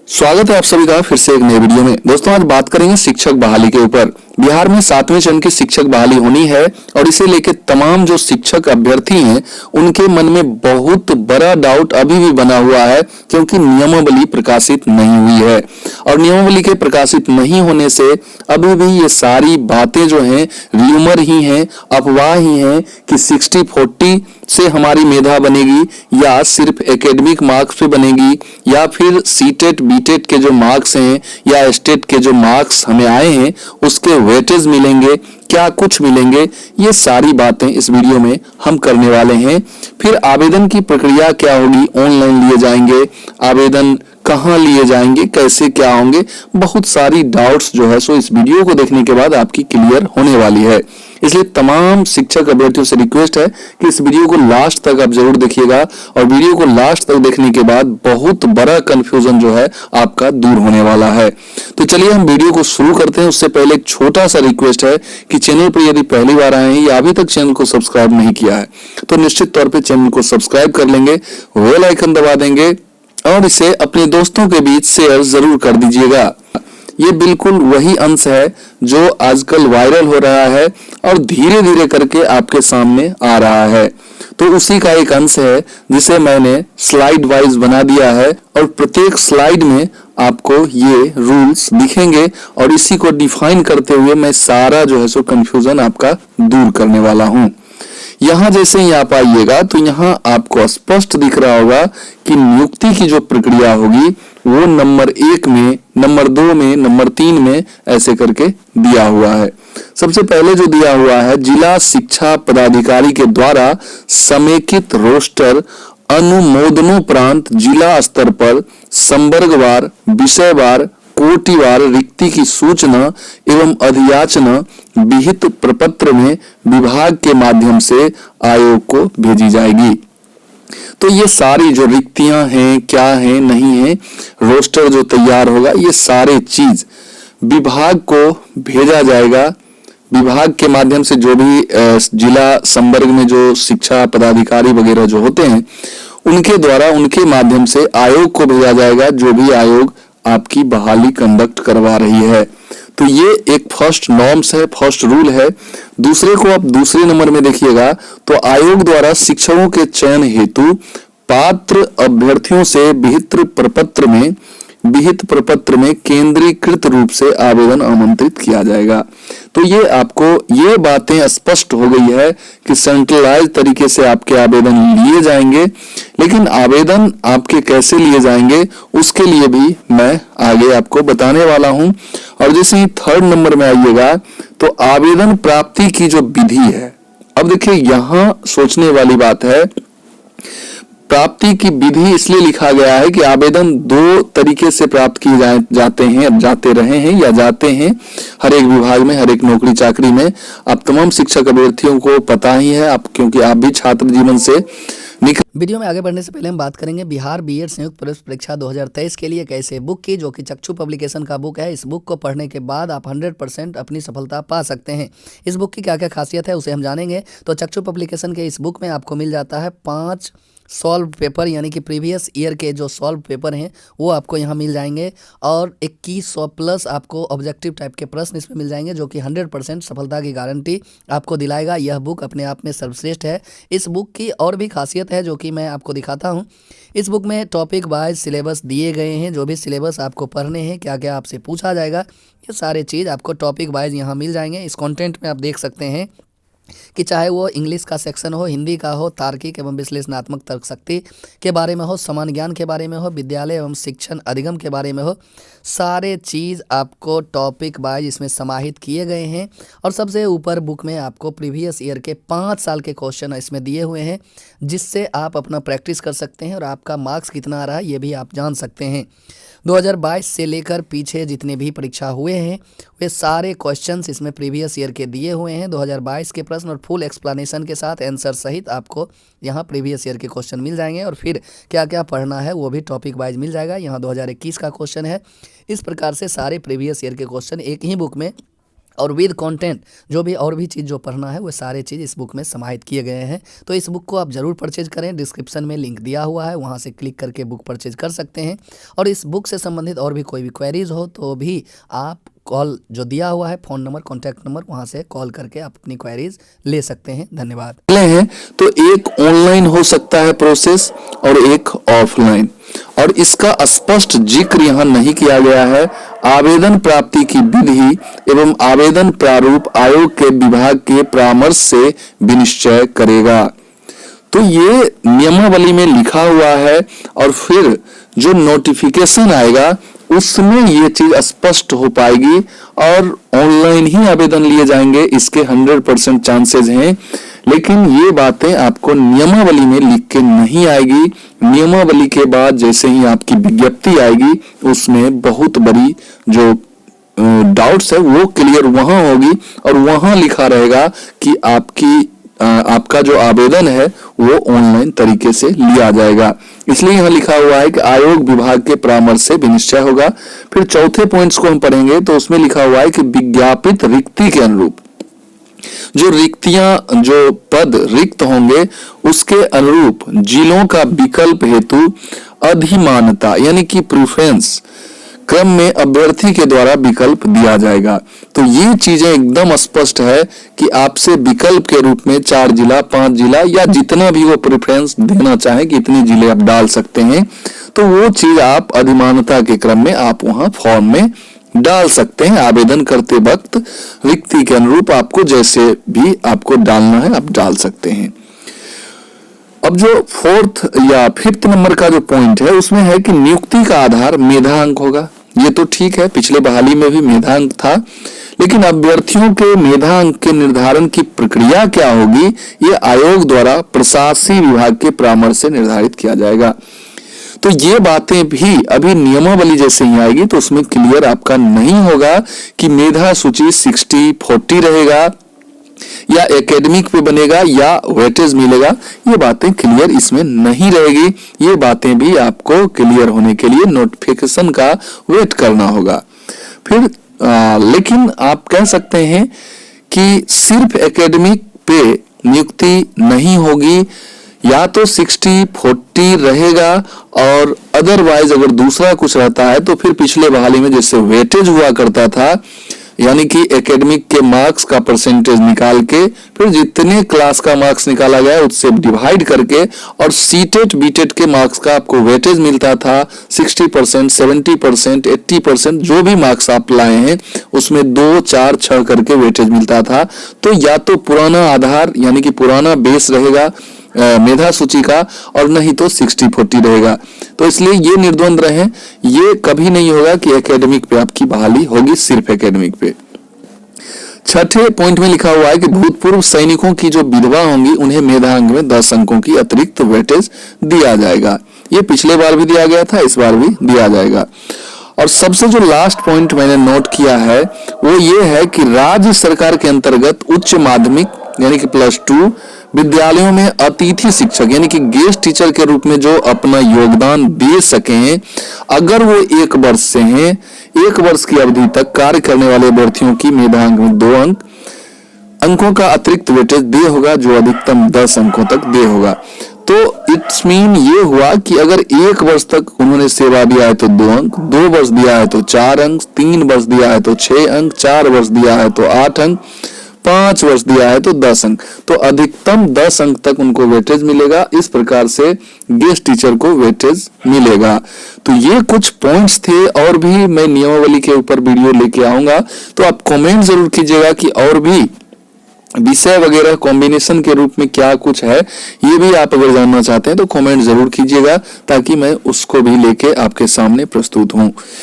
स्वागत है आप सभी का फिर से एक नए वीडियो में। दोस्तों आज बात करेंगे शिक्षक बहाली के ऊपर। बिहार में 7वें चरण की शिक्षक बहाली होनी है और इसे लेकर तमाम जो शिक्षक अभ्यर्थी हैं उनके मन में बहुत बड़ा डाउट अभी भी बना हुआ है, क्योंकि नियमावली प्रकाशित नहीं हुई है। और नियमावली के प्रकाशित नहीं होने से अभी भी ये सारी बातें जो हैं र्यूमर ही हैं, अफवाह ही हैं कि 60-40 से हमारी मेधा बनेगी या सिर्फ एकेडमिक मार्क्स पे बनेगी या फिर सीटेट बीटेट के जो मार्क्स हैं या स्टेट के जो मार्क्स हमें आए हैं उसके वेटेज मिलेंगे, क्या कुछ मिलेंगे। ये सारी बातें इस वीडियो में हम करने वाले हैं। फिर आवेदन की प्रक्रिया क्या होगी, ऑनलाइन लिए जाएंगे, आवेदन कहाँ लिए जाएंगे, कैसे क्या होंगे, बहुत सारी डाउट्स जो है सो इस वीडियो को देखने के बाद आपकी क्लियर होने वाली है। इसलिए तमाम शिक्षक अभ्यर्थियों से रिक्वेस्ट है कि इस वीडियो को लास्ट तक आप जरूर देखिएगा और वीडियो को लास्ट तक देखने के बाद बहुत बड़ा कंफ्यूजन जो है आपका दूर होने वाला है। तो चलिए हम वीडियो को शुरू करते हैं। उससे पहले एक छोटा सा रिक्वेस्ट है कि चैनल पर यदि पहली बार आए हैं या अभी तक चैनल को सब्सक्राइब नहीं किया है तो निश्चित तौर पर चैनल को सब्सक्राइब कर लेंगे, बेल आइकन दबा देंगे और इसे अपने दोस्तों के बीच शेयर जरूर कर दीजिएगा। ये बिल्कुल वही अंश है जो आजकल वायरल हो रहा है और धीरे धीरे करके आपके सामने आ रहा है। तो उसी का एक अंश है जिसे मैंने स्लाइड वाइज बना दिया है और प्रत्येक स्लाइड में आपको ये रूल्स दिखेंगे और इसी को डिफाइन करते हुए मैं सारा जो है सो कंफ्यूजन आपका दूर करने वाला हूँ। यहाँ जैसे ही आप आइएगा तो यहाँ आपको स्पष्ट दिख रहा होगा कि नियुक्ति की जो प्रक्रिया होगी वो नंबर 1 में, नंबर 2 में, नंबर 3 में ऐसे करके दिया हुआ है। सबसे पहले जो दिया हुआ है, जिला शिक्षा पदाधिकारी के द्वारा समेकित रोस्टर अनुमोदनोपरांत जिला स्तर पर संवर्गवार, विषयवार, कोटिवार रिक्ति की सूचना एवं अधियाचना विहित प्रपत्र में विभाग के माध्यम से आयोग को भेजी जाएगी। तो ये सारी जो रिक्तियां हैं, क्या हैं, नहीं है, रोस्टर जो तैयार होगा, ये सारे चीज विभाग को भेजा जाएगा। विभाग के माध्यम से जो भी जिला संवर्ग में जो शिक्षा पदाधिकारी वगैरह जो होते हैं उनके द्वारा, उनके माध्यम से आयोग को भेजा जाएगा, जो भी आयोग आपकी बहाली कंडक्ट करवा रही है। तो ये एक फर्स्ट नॉर्म्स है, फर्स्ट रूल है। दूसरे को आप दूसरे नंबर में देखिएगा तो आयोग द्वारा शिक्षकों के चयन हेतु पात्र अभ्यर्थियों से विहित प्रपत्र में केंद्रीकृत रूप से आवेदन आमंत्रित किया जाएगा। तो ये आपको ये बातें स्पष्ट हो गई है कि सेंट्रलाइज तरीके से आपके आवेदन लिए जाएंगे, लेकिन आवेदन आपके कैसे लिए जाएंगे उसके लिए भी मैं आगे आपको बताने वाला हूं। और जैसे ही थर्ड नंबर में आइएगा तो आवेदन प्राप्ति की जो विधि है, अब देखिए यहाँ सोचने वाली बात है। प्राप्ति की विधि इसलिए लिखा गया है कि आवेदन 2 तरीके से प्राप्त किए जाते हैं, जाते रहे हैं या जाते हैं हर एक विभाग में, हर एक नौकरी चाकरी में। आप तमाम शिक्षक अभ्यर्थियों को पता ही है, आप क्योंकि आप भी छात्र जीवन से वीडियो में आगे बढ़ने से पहले हम बात करेंगे बिहार बीएड संयुक्त प्रवेश परीक्षा 2023 के लिए एक ऐसे बुक की जो कि चक्षु पब्लिकेशन का बुक है। इस बुक को पढ़ने के बाद आप 100% अपनी सफलता पा सकते हैं। इस बुक की क्या क्या खासियत है उसे हम जानेंगे। तो चक्षु पब्लिकेशन के इस बुक में आपको मिल जाता है 5 सॉल्व पेपर, यानी कि प्रीवियस ईयर के जो सॉल्व पेपर हैं वो आपको यहाँ मिल जाएंगे और 2100 प्लस आपको ऑब्जेक्टिव टाइप के प्रश्न इसमें मिल जाएंगे, जो कि 100% सफलता की गारंटी आपको दिलाएगा। यह बुक अपने आप में सर्वश्रेष्ठ है। इस बुक की और भी खासियत है जो कि मैं आपको दिखाता हूँ। इस बुक में टॉपिक वाइज सिलेबस दिए गए हैं, जो भी सिलेबस आपको पढ़ने हैं, क्या क्या आपसे पूछा जाएगा, ये सारे चीज़ आपको टॉपिक वाइज यहाँ मिल जाएंगे। इस कंटेंट में आप देख सकते हैं कि चाहे वो इंग्लिश का सेक्शन हो, हिंदी का हो, तार्किक एवं विश्लेषणात्मक तर्क शक्ति के बारे में हो, समान ज्ञान के बारे में हो, विद्यालय एवं शिक्षण अधिगम के बारे में हो, सारे चीज़ आपको टॉपिक वाइज इसमें समाहित किए गए हैं। और सबसे ऊपर बुक में आपको प्रीवियस ईयर के 5 साल के क्वेश्चन इसमें दिए हुए हैं, जिससे आप अपना प्रैक्टिस कर सकते हैं और आपका मार्क्स कितना आ रहा है ये भी आप जान सकते हैं। 2022 से लेकर पीछे जितने भी परीक्षा हुए हैं वे सारे क्वेश्चंस इसमें प्रीवियस ईयर के दिए हुए हैं। 2022 के प्रश्न और फुल एक्सप्लेनेशन के साथ आंसर सहित आपको यहाँ प्रीवियस ईयर के क्वेश्चन मिल जाएंगे और फिर क्या क्या पढ़ना है वो भी टॉपिक वाइज मिल जाएगा। यहाँ 2021 का क्वेश्चन है। इस प्रकार से सारे प्रीवियस ईयर के क्वेश्चन एक ही बुक में और विद कंटेंट जो भी और भी चीज़ जो पढ़ना है वो सारे चीज़ इस बुक में समाहित किए गए हैं। तो इस बुक को आप ज़रूर परचेज करें, डिस्क्रिप्शन में लिंक दिया हुआ है, वहाँ से क्लिक करके बुक परचेज कर सकते हैं। और इस बुक से संबंधित और भी कोई भी क्वेरीज हो तो भी आप कॉल जो दिया हुआ है फ़ोन नंबर, कॉन्टैक्ट नंबर, वहाँ से कॉल करके आप अपनी क्वेरीज ले सकते हैं। धन्यवाद। हैं तो एक ऑनलाइन हो सकता है प्रोसेस और एक ऑफलाइन, और इसका स्पष्ट जिक्र यहाँ नहीं किया गया है। आवेदन प्राप्ति की विधि एवं आवेदन प्रारूप आयोग के विभाग के परामर्श से विनिश्चय करेगा। तो ये नियमावली में लिखा हुआ है और फिर जो नोटिफिकेशन आएगा उसमें ये चीज स्पष्ट हो पाएगी और ऑनलाइन ही आवेदन लिए जाएंगे, इसके 100% चांसेस हैं। लेकिन ये बातें आपको नियमावली में लिख के नहीं आएगी। नियमावली के बाद जैसे ही आपकी विज्ञप्ति आएगी उसमें बहुत बड़ी जो डाउट्स है वो क्लियर वहां होगी और वहां लिखा रहेगा कि आपका जो आवेदन है वो ऑनलाइन तरीके से लिया जाएगा। इसलिए यहाँ लिखा हुआ है कि आयोग विभाग के परामर्श से विनिश्चय होगा। फिर चौथे पॉइंट्स को हम पढ़ेंगे तो उसमें लिखा हुआ है कि विज्ञापित रिक्ति के अनुरूप जो रिक्तियां, जो पद रिक्त होंगे उसके अनुरूप जिलों का विकल्प हेतु अधिमानता यानी कि प्रेफरेंस क्रम में अभ्यर्थी के द्वारा विकल्प दिया जाएगा। तो ये चीजें एकदम स्पष्ट है कि आपसे विकल्प के रूप में 4 जिला, 5 जिला या जितना भी वो प्रेफरेंस देना चाहे कि इतने जिले आप डाल सकते हैं, तो वो चीज आप अधिमानता के क्रम में आप वहां फॉर्म में डाल सकते हैं। आवेदन करते वक्त रिक्ति के अनुरूप आपको जैसे भी आपको डालना है आप डाल सकते हैं। अब जो 4th या 5th नंबर का जो पॉइंट है उसमें है कि नियुक्ति का आधार मेधांक होगा। ये तो ठीक है, पिछले बहाली में भी मेधांक था, लेकिन अभ्यर्थियों के मेधांक के निर्धारण की प्रक्रिया क्या होगी ये आयोग द्वारा प्रशासनिक विभाग के परामर्श से निर्धारित किया जाएगा। तो ये बातें भी अभी नियमावली जैसे ही आएगी तो उसमें क्लियर आपका नहीं होगा कि मेधा सूची 60-40 रहेगा या एकेडमिक पे बनेगा या वेटेज मिलेगा। ये बातें क्लियर इसमें नहीं रहेगी। ये बातें भी आपको क्लियर होने के लिए नोटिफिकेशन का वेट करना होगा। फिर लेकिन आप कह सकते हैं कि सिर्फ एकेडमिक पे नियुक्ति नहीं होगी, या तो 60-40 रहेगा और अदरवाइज अगर दूसरा कुछ रहता है तो फिर पिछले बहाली में जैसे वेटेज हुआ करता था, यानी कि एकेडमिक के मार्क्स का परसेंटेज निकाल के फिर जितने क्लास का मार्क्स निकाला गया उससे डिवाइड करके और सीटेट बीटेट के मार्क्स का आपको वेटेज मिलता था 60%, 70%, 80%, जो भी मार्क्स आप लाए हैं उसमें 2, 4, 6 करके वेटेज मिलता था। तो या तो पुराना आधार यानी कि पुराना बेस रहेगा मेधा सूची का और नहीं तो 60-40 रहेगा। तो इसलिए ये निर्द्वंद रहे, ये कभी नहीं होगा कि एकेडमिक पे आपकी बहाली होगी सिर्फ एकेडमिक पे। 6ठे पॉइंट में लिखा हुआ है कि भूतपूर्व सैनिकों की जो विधवा होंगी उन्हें मेधांक में 10 अंकों की अतिरिक्त वेटेज दिया जाएगा। ये पिछले बार भी दिया गया था, इस बार भी दिया जाएगा। और सबसे जो लास्ट पॉइंट मैंने नोट किया है वो ये है कि राज्य सरकार के अंतर्गत उच्च माध्यमिक यानी कि +2 विद्यालयों में अतिथि शिक्षक यानी कि गेस्ट टीचर के रूप में जो अपना योगदान दे सकें, अगर वो 1 वर्ष से हैं, 1 वर्ष की अवधि तक कार्य करने वाले अभ्यर्थियों की मेधांक में 2 अंकों का अतिरिक्त वेटेज दे होगा, जो अधिकतम 10 अंकों तक दे होगा। तो इट्स मीन ये हुआ कि अगर 1 वर्ष तक उन्होंने सेवा दिया है तो 2 अंक, 2 वर्ष दिया है तो 4 अंक, 3 वर्ष दिया है तो 6 अंक, 4 वर्ष दिया है तो 8 अंक, 5 वर्ष दिया है तो 10 अंक। तो अधिकतम 10 अंक तक उनको वेटेज मिलेगा। इस प्रकार से गेस्ट टीचर को वेटेज मिलेगा। तो ये कुछ पॉइंट्स थे और भी मैं नियमावली के ऊपर वीडियो लेके आऊंगा, तो आप कमेंट जरूर कीजिएगा कि और भी विषय वगैरह कॉम्बिनेशन के रूप में क्या कुछ है, ये भी आप अगर जानना चाहते हैं तो कमेंट जरूर कीजिएगा ताकि मैं उसको भी लेके आपके सामने प्रस्तुत हूं।